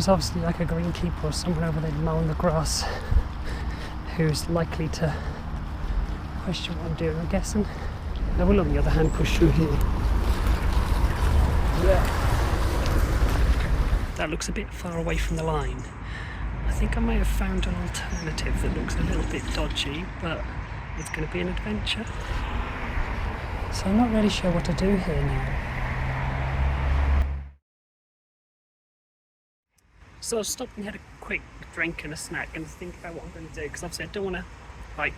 there's obviously like a greenkeeper or someone over there mowing the grass who's likely to question what I'm doing, I'm guessing. I will, on the other hand, push through here. Yeah. That looks a bit far away from the line. I think I may have found an alternative that looks a little bit dodgy, but it's going to be an adventure. So I'm not really sure what to do here now. So I've stopped and had a quick drink and a snack and think about what I'm going to do, because obviously I don't want to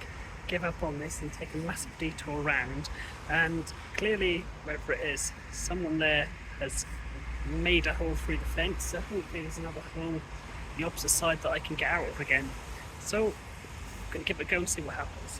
give up on this and take a massive detour around. And clearly, wherever it is, someone there has made a hole through the fence, so hopefully there's another hole the opposite side that I can get out of again. So I'm going to give it a go and see what happens.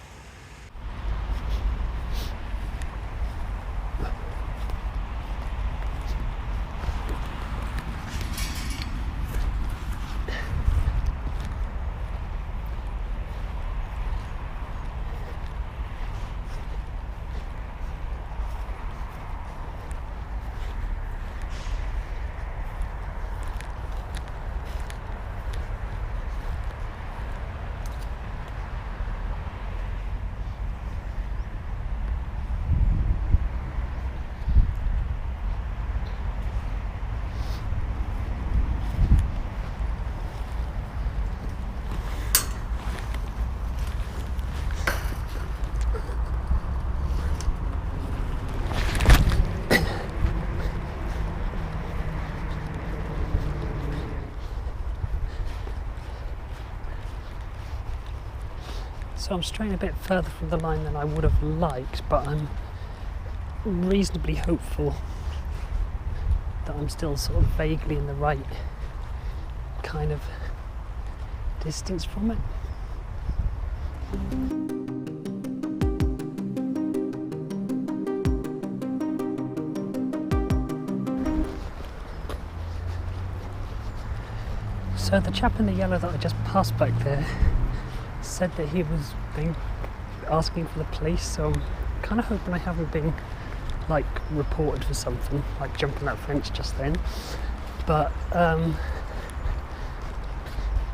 So I'm straying a bit further from the line than I would have liked, but I'm reasonably hopeful that I'm still sort of vaguely in the right kind of distance from it. So the chap in the yellow that I just passed back there said that he was asking for the police, so I'm kind of hoping I haven't been reported for something, like jumping that fence just then. But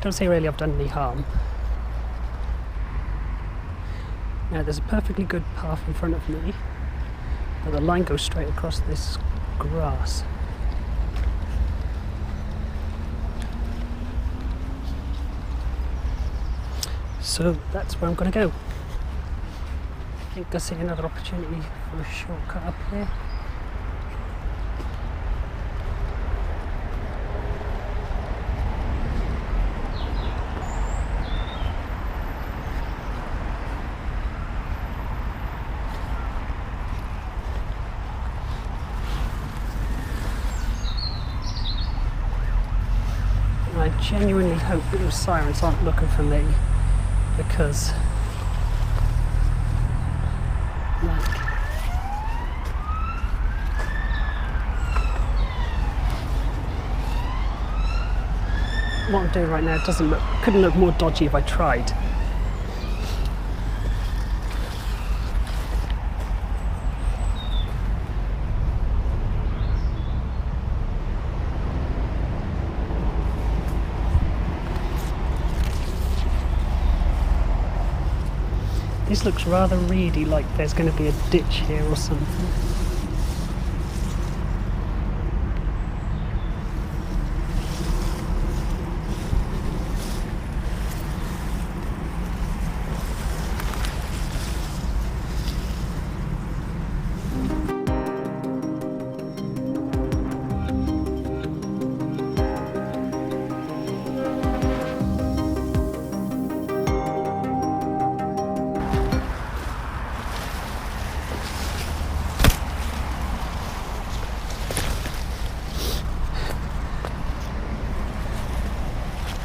don't say really I've done any harm. Now there's a perfectly good path in front of me, but the line goes straight across this grass. So that's where I'm going to go. I think I see another opportunity for a shortcut up here. And I genuinely hope that those sirens aren't looking for me, because what I'm doing right now couldn't look more dodgy if I tried. This looks rather reedy, like there's going to be a ditch here or something.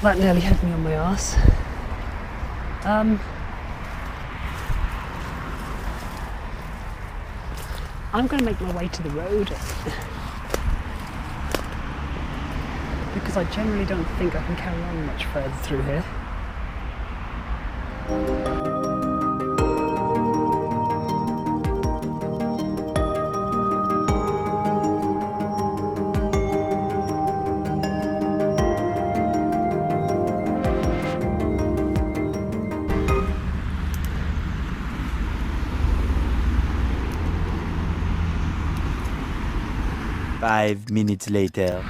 That nearly had me on my arse. I'm going to make my way to the road because I generally don't think I can carry on much further through here. 5 minutes later.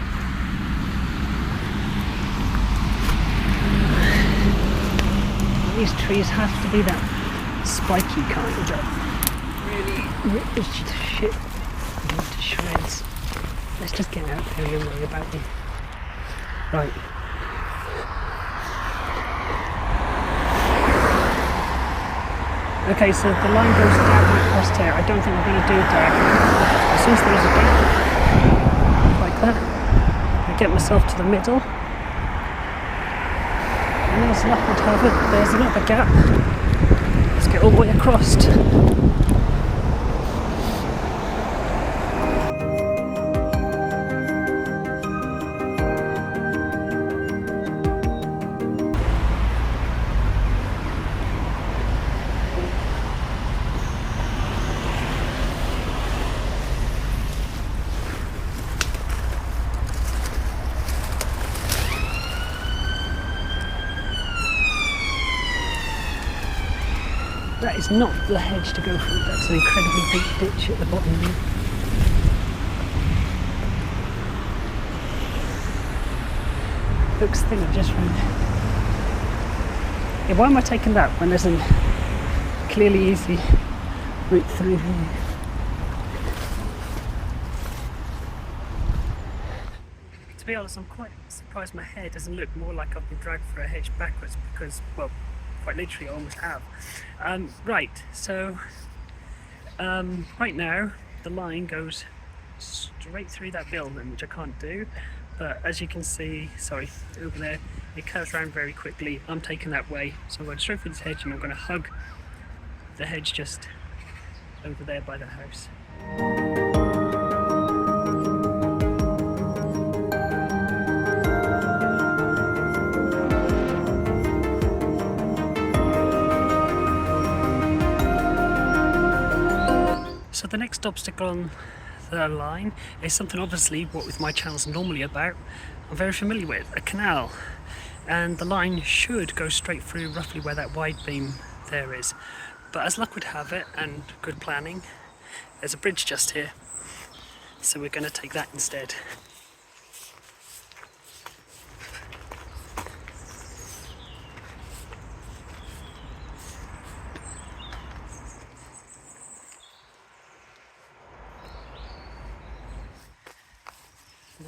These trees have to be that spiky kind that really rips shit into shreds. Let's just get out there and then worry about it. Right. Okay, so the line goes down across here. I don't think we're going to do that. As soon as there is a gap, like that, I get myself to the middle. And as luck would have it, there's another gap. Let's get all the way across. That is not the hedge to go through, that's an incredibly deep ditch at the bottom there. Looks thin just from there. Yeah, why am I taking that when there's a clearly easy route through here? To be honest, I'm quite surprised my hair doesn't look more like I've been dragged through a hedge backwards because, well, quite literally I almost have. Right, so right now the line goes straight through that building, which I can't do, but as you can see, sorry, over there, it curves around very quickly. I'm taking that way, so I'm going straight through this hedge and I'm going to hug the hedge just over there by the house. So the next obstacle on the line is something obviously what with my channel's normally about, I'm very familiar with, a canal. And the line should go straight through roughly where that wide beam there is. But as luck would have it, and good planning, there's a bridge just here. So we're going to take that instead.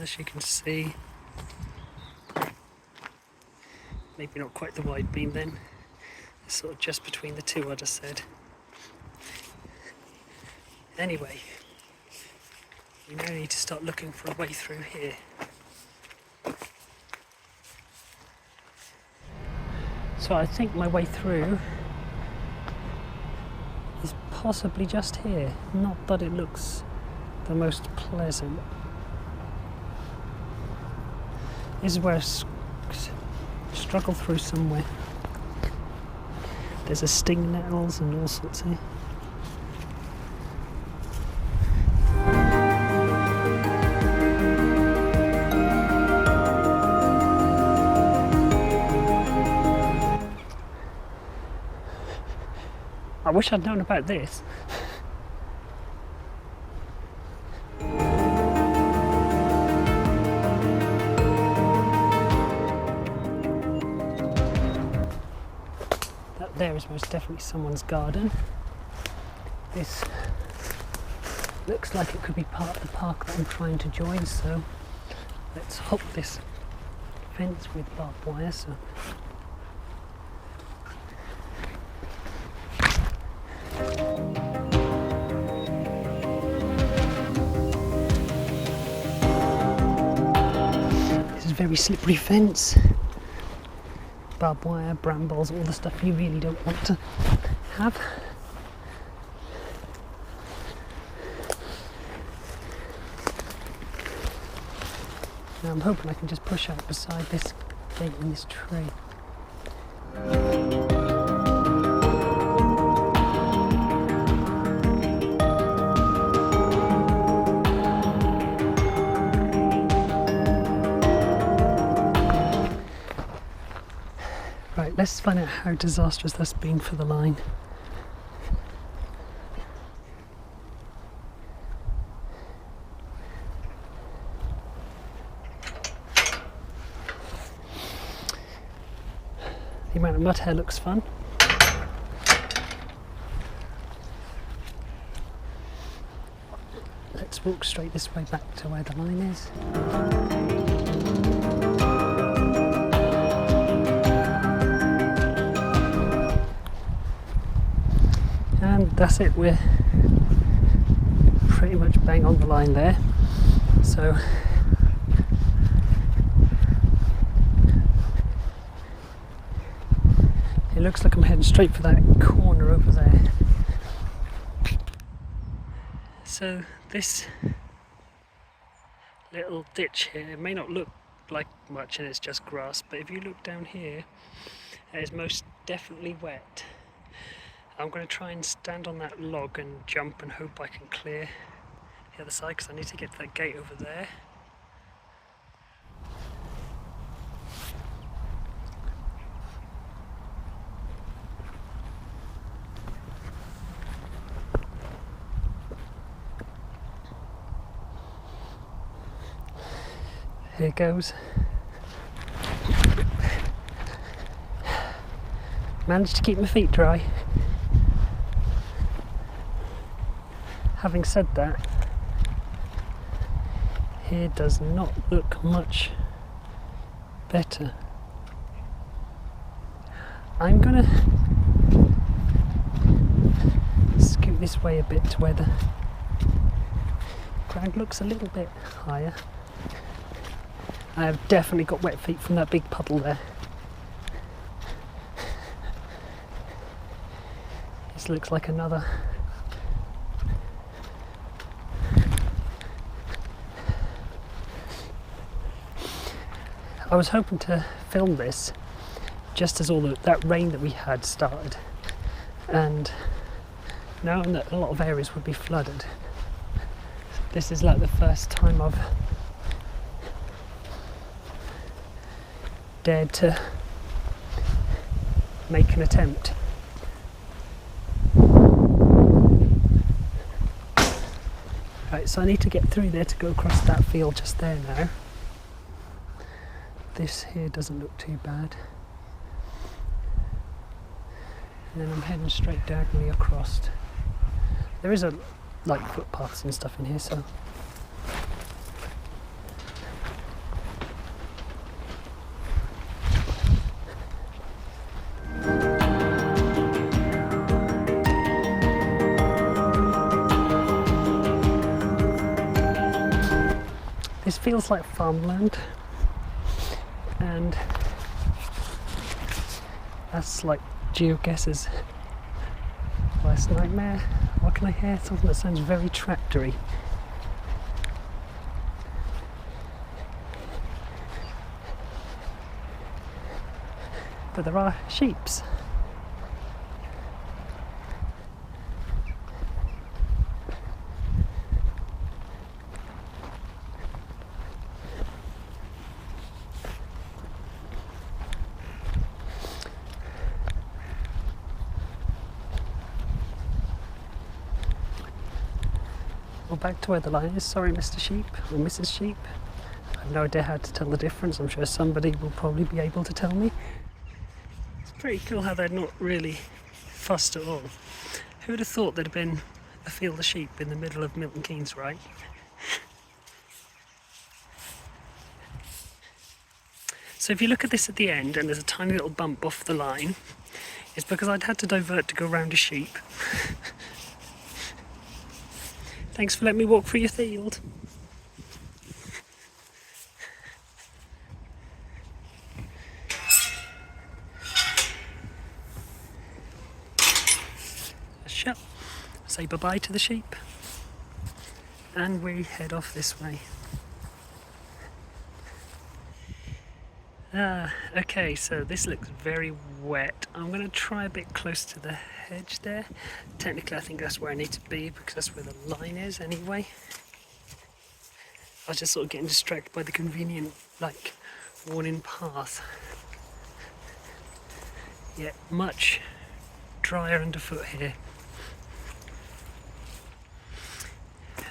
As you can see, maybe not quite the wide beam then, it's sort of just between the two I just said. Anyway, we now need to start looking for a way through here. So I think my way through is possibly just here, not that it looks the most pleasant. This is where I struggle through somewhere. There's a sting nettles and all sorts here. I wish I'd known about this. There is most definitely someone's garden. This looks like it could be part of the park that I'm trying to join, so let's hop this fence with barbed wire. So this is a very slippery fence. Barbed wire, brambles, all the stuff you really don't want to have. Now I'm hoping I can just push out beside this gate in this tree. Right, let's find out how disastrous that's been for the line. The amount of mud hair looks fun. Let's walk straight this way back to where the line is. And that's it, we're pretty much bang on the line there. So it looks like I'm heading straight for that corner over there. So this little ditch here may not look like much and it's just grass, but if you look down here, it is most definitely wet. I'm going to try and stand on that log and jump and hope I can clear the other side, because I need to get to that gate over there. Here goes. Managed to keep my feet dry. Having said that, here does not look much better. I'm gonna scoot this way a bit to where the ground looks a little bit higher. I have definitely got wet feet from that big puddle there. This looks like another I was hoping to film this just as all that rain that we had started, and knowing that a lot of areas would be flooded. This is like the first time I've dared to make an attempt. Right, so I need to get through there to go across that field just there now. This here doesn't look too bad. And then I'm heading straight diagonally across. There is like footpaths and stuff in here, so this feels like farmland, and that's like GeoGuessr's worst nightmare. What can I hear? Something that sounds very tractory. But there are sheeps. Well, back to where the line is. Sorry, Mr. Sheep or Mrs. Sheep. I have no idea how to tell the difference. I'm sure somebody will probably be able to tell me. It's pretty cool how they're not really fussed at all. Who would have thought there'd have been a field of sheep in the middle of Milton Keynes, right? So if you look at this at the end and there's a tiny little bump off the line, it's because I'd had to divert to go round a sheep. Thanks for letting me walk through your field. Shut. Say bye-bye to the sheep. And we head off this way. Okay, so this looks very wet. I'm going to try a bit close to the hedge there. Technically I think that's where I need to be because that's where the line is anyway. I was just sort of getting distracted by the convenient, like, worn-in path. Yet much drier underfoot here.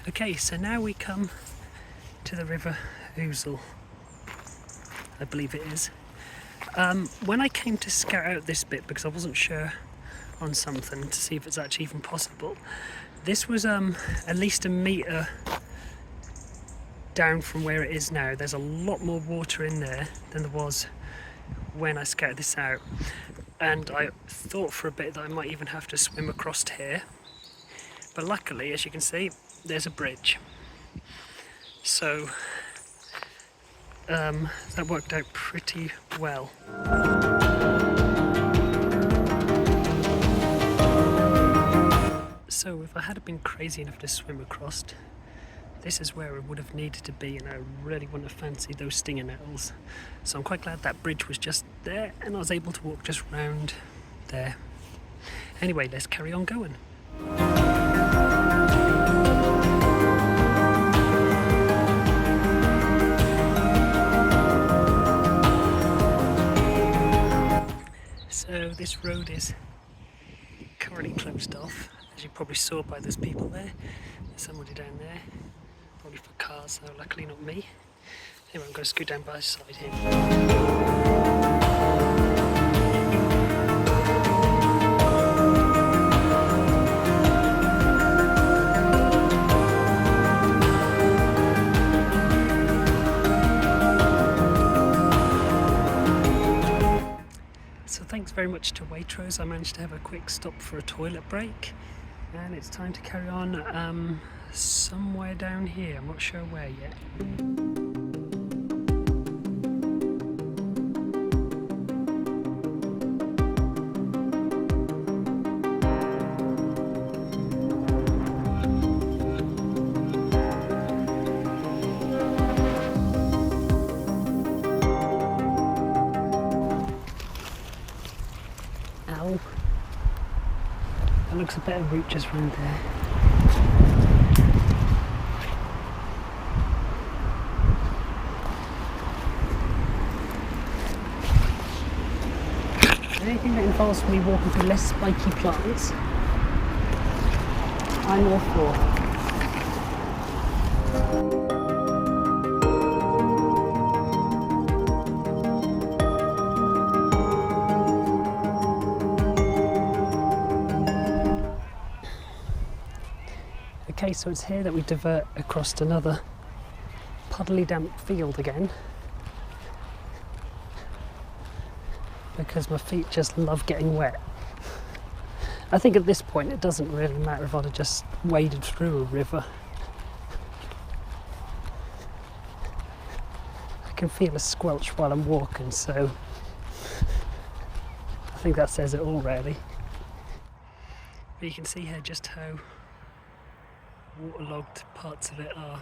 Okay, so now we come to the River Ousel, I believe it is. When I came to scout out this bit, because I wasn't sure on something to see if it's actually even possible, this was at least a metre down from where it is now. There's a lot more water in there than there was when I scouted this out, and I thought for a bit that I might even have to swim across to here, but luckily, as you can see, there's a bridge, so that worked out pretty well. So if I had been crazy enough to swim across, this is where it would have needed to be, and I really wouldn't have fancied those stinging nettles. So I'm quite glad that bridge was just there and I was able to walk just round there. Anyway, let's carry on going. So this road is currently closed off, as you probably saw by those people there. There's somebody down there, probably for cars, though luckily not me. Anyway, I'm going to scoot down by the side here. So thanks very much to Waitrose. I managed to have a quick stop for a toilet break, and it's time to carry on somewhere down here. I'm not sure where yet. Ow. That looks a better route just round there. Anything that involves me walking through less spiky plants, I'm all for. Okay, so it's here that we divert across to another puddly damp field again, because my feet just love getting wet. I think at this point it doesn't really matter if I'd have just waded through a river. I can feel a squelch while I'm walking, so I think that says it all really. But you can see here just how waterlogged parts of it are.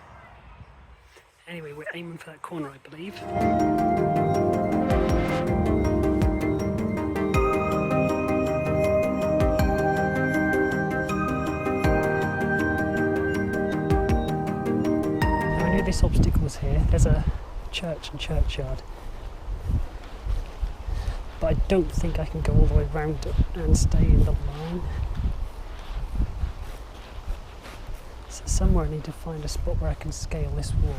Anyway, we're aiming for that corner, I believe. Now, I knew this obstacle was here. There's a church and churchyard, but I don't think I can go all the way around it and stay in the line. So somewhere I need to find a spot where I can scale this wall.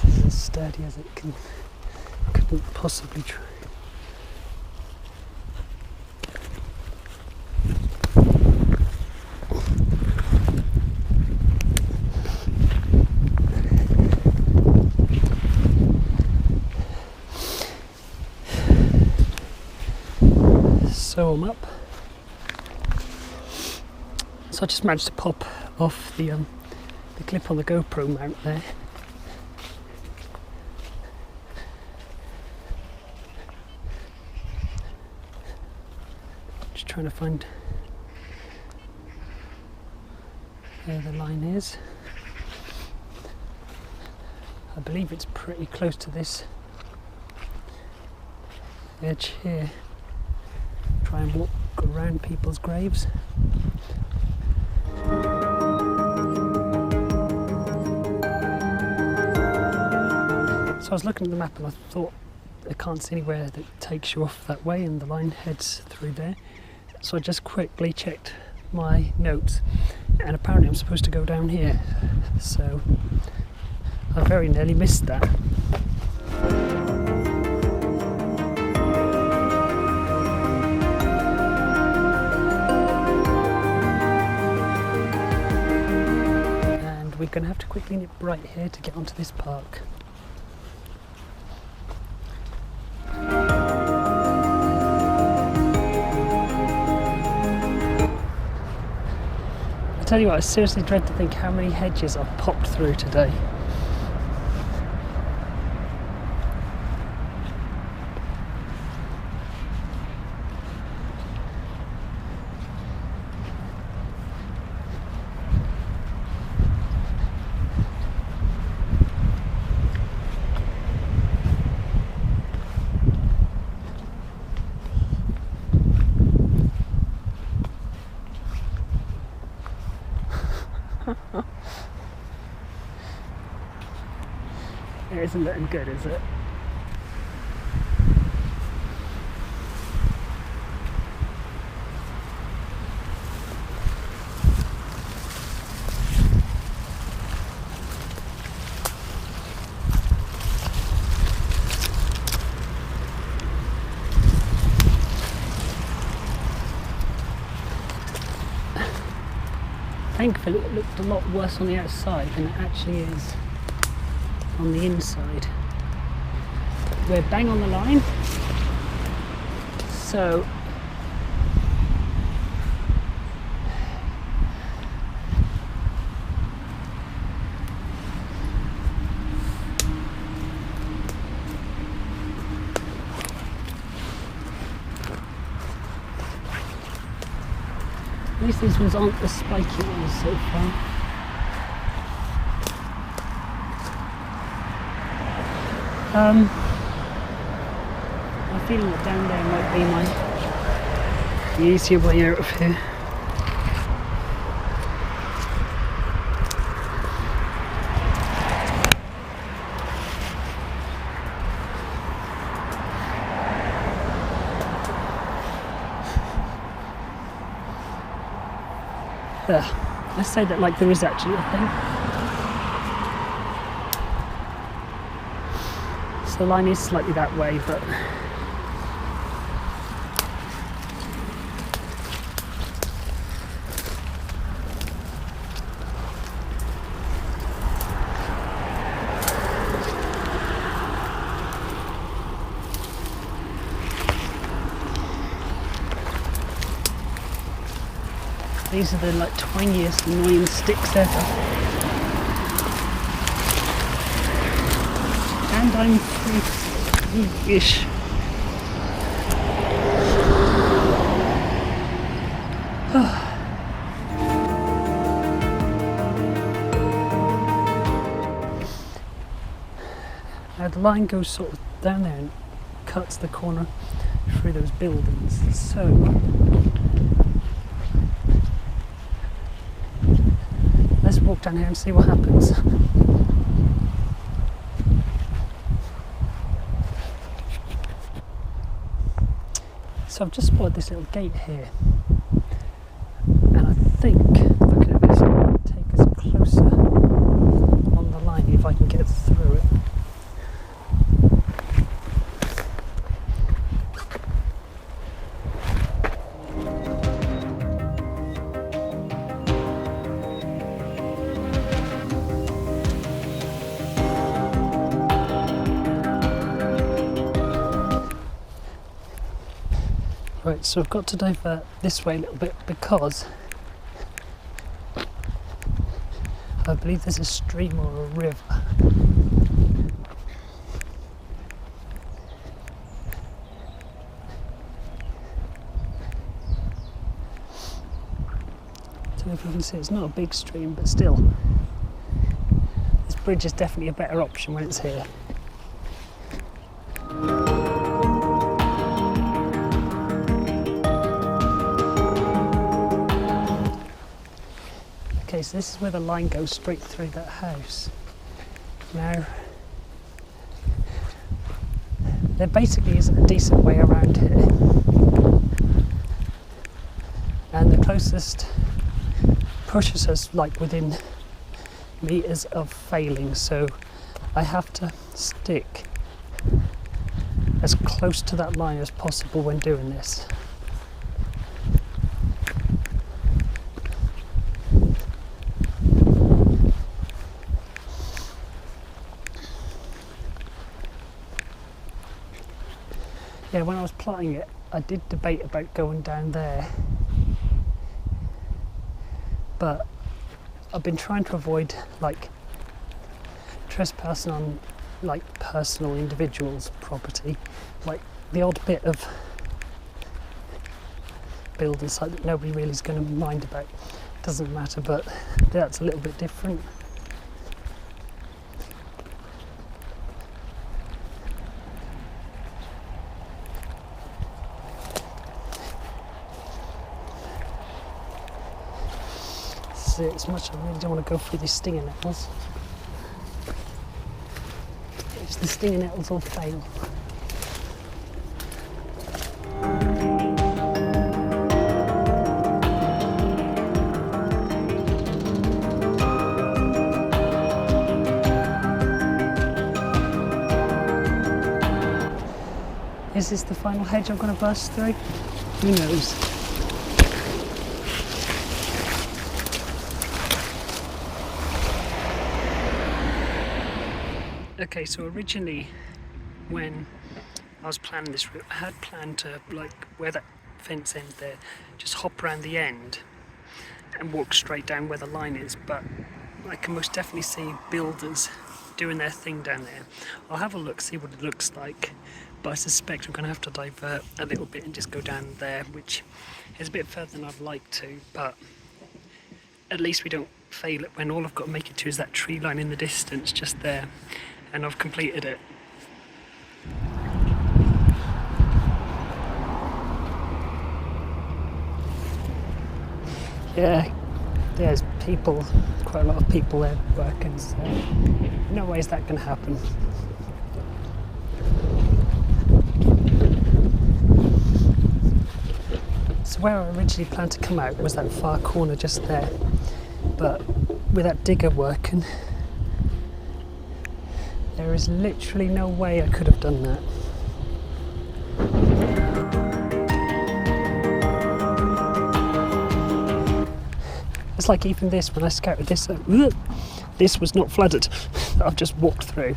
This is as sturdy as it couldn't possibly try. So I'm up. So I just managed to pop off the clip on the GoPro mount there. Just trying to find where the line is. I believe it's pretty close to this edge here. Try and walk around people's graves. So I was looking at the map and I thought I can't see anywhere that takes you off that way, and the line heads through there. So I just quickly checked my notes, and apparently I'm supposed to go down here, so I very nearly missed that. And we're going to have to quickly nip right here to get onto this park. I tell you what, I seriously dread to think how many hedges I've popped through today. It isn't looking good, is it? Thankfully it looked a lot worse on the outside than it actually is on the inside. We're bang on the line, so at least these ones aren't the spiky ones so far. I'm feeling that down there might be the easier way out of here. Let's say that like there is actually a thing. So the line is slightly that way, but these are the like tiniest annoying sticks ever. And I'm free-ish. Now the line goes sort of down there and cuts the corner through those buildings. So let's walk down here and see what happens. So I've just spotted this little gate here, and I think looking at this, it might take us closer on the line if I can get through it. Right, so I've got to divert this way a little bit because I believe there's a stream or a river. I don't know if you can see, it's not a big stream, but still, this bridge is definitely a better option when it's here. Okay, so this is where the line goes straight through that house. Now, there basically isn't a decent way around here, and the closest pushes us like within meters of failing, so I have to stick as close to that line as possible when doing this. Yeah, when I was plotting it, I did debate about going down there, but I've been trying to avoid like trespassing on like personal individuals' property, like the odd bit of building site that nobody really is going to mind about. Doesn't matter, but that's a little bit different. As much as I really don't want to go through these stinging nettles. It's the stinging nettles all fail. Is this the final hedge I'm going to burst through? Who knows? Okay, so originally when I was planning this route, I had planned to, like, where that fence ends there, just hop around the end and walk straight down where the line is, but I can most definitely see builders doing their thing down there. I'll have a look, see what it looks like, but I suspect I'm going to have to divert a little bit and just go down there, which is a bit further than I'd like to, but at least we don't fail it when all I've got to make it to is that tree line in the distance just there. And I've completed it. Yeah, there's people, quite a lot of people there working, so no way is that going to happen. So where I originally planned to come out was that far corner just there, but with that digger working, there is literally no way I could have done that. It's like even this, when I scouted this, this was not flooded. I've just walked through,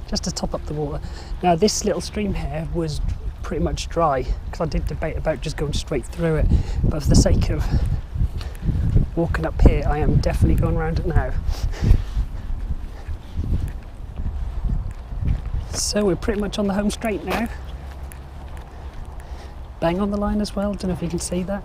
just to top up the water. Now this little stream here was pretty much dry, because I did debate about just going straight through it, but for the sake of walking up here, I am definitely going around it now. So we're pretty much on the home straight now. Bang on the line as well, don't know if you can see that.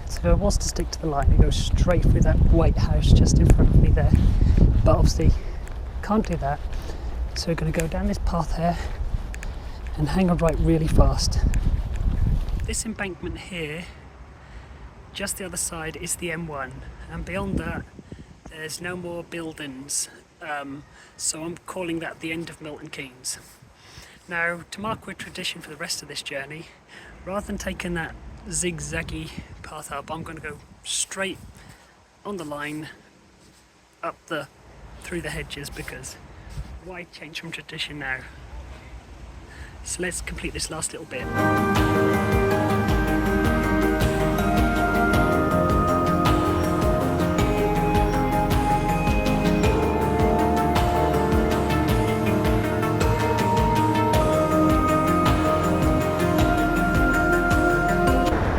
So if I was to stick to the line, it goes straight through that white house just in front of me there. But obviously can't do that. So we're going to go down this path here and hang on right really fast. This embankment here, just the other side, is the M1, and beyond that there's no more buildings, so I'm calling that the end of Milton Keynes. Now, to mark with tradition for the rest of this journey, rather than taking that zigzaggy path up, I'm going to go straight on the line up through the hedges, because why change from tradition now? So let's complete this last little bit.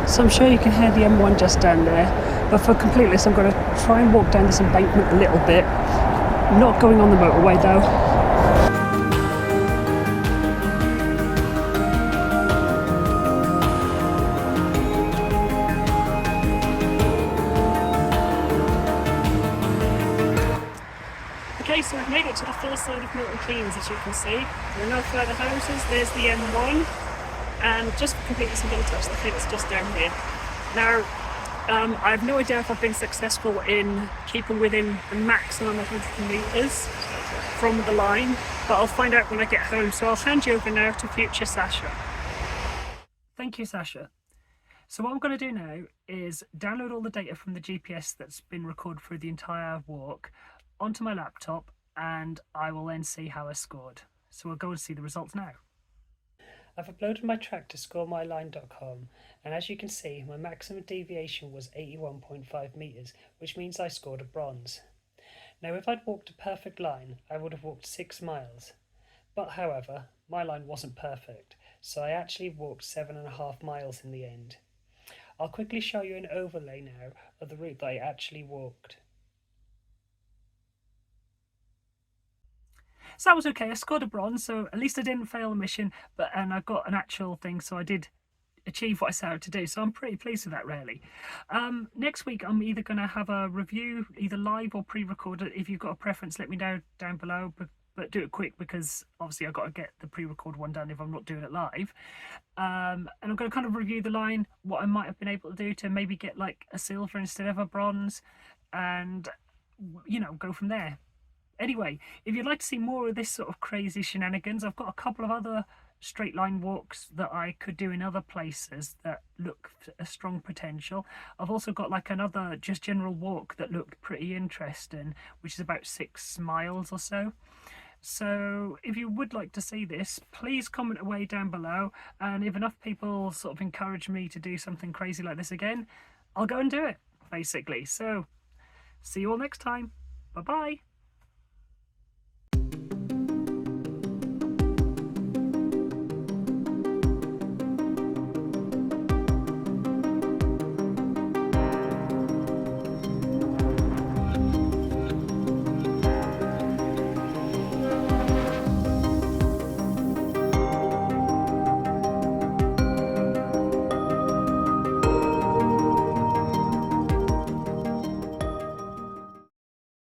So I'm sure you can hear the M1 just down there, but for completeness I'm going to try and walk down this embankment a little bit, not going on the motorway though. Okay, so we've made it to the far side of Milton Keynes, as you can see. There are no further houses. There's the M1. And just for completeness, I'm going to touch the thing that's just down here. Now, I have no idea if I've been successful in keeping within the maximum of 100 metres from the line, but I'll find out when I get home. So I'll hand you over now to future Sasha. Thank you, Sasha. So what I'm going to do now is download all the data from the GPS that's been recorded through the entire walk onto my laptop, and I will then see how I scored. So we'll go and see the results now. I've uploaded my track to scoremyline.com, and as you can see, my maximum deviation was 81.5 metres, which means I scored a bronze. Now if I'd walked a perfect line, I would have walked 6 miles. But however, my line wasn't perfect, so I actually walked 7.5 miles in the end. I'll quickly show you an overlay now of the route that I actually walked. So that was okay. I scored a bronze, so at least I didn't fail the mission, and I got an actual thing, so I did achieve what I set out to do, so I'm pretty pleased with that, really. Next week I'm either going to have a review, either live or pre-recorded. If you've got a preference, let me know down below, but do it quick, because obviously I've got to get the pre-record one done if I'm not doing it live. And I'm going to kind of review the line, what I might have been able to do to maybe get like a silver instead of a bronze, and you know, go from there. Anyway, if you'd like to see more of this sort of crazy shenanigans, I've got a couple of other straight line walks that I could do in other places that look a strong potential. I've also got like another just general walk that looked pretty interesting, which is about 6 miles or so. So if you would like to see this, please comment away down below, and if enough people sort of encourage me to do something crazy like this again, I'll go and do it, basically. So see you all next time. Bye bye.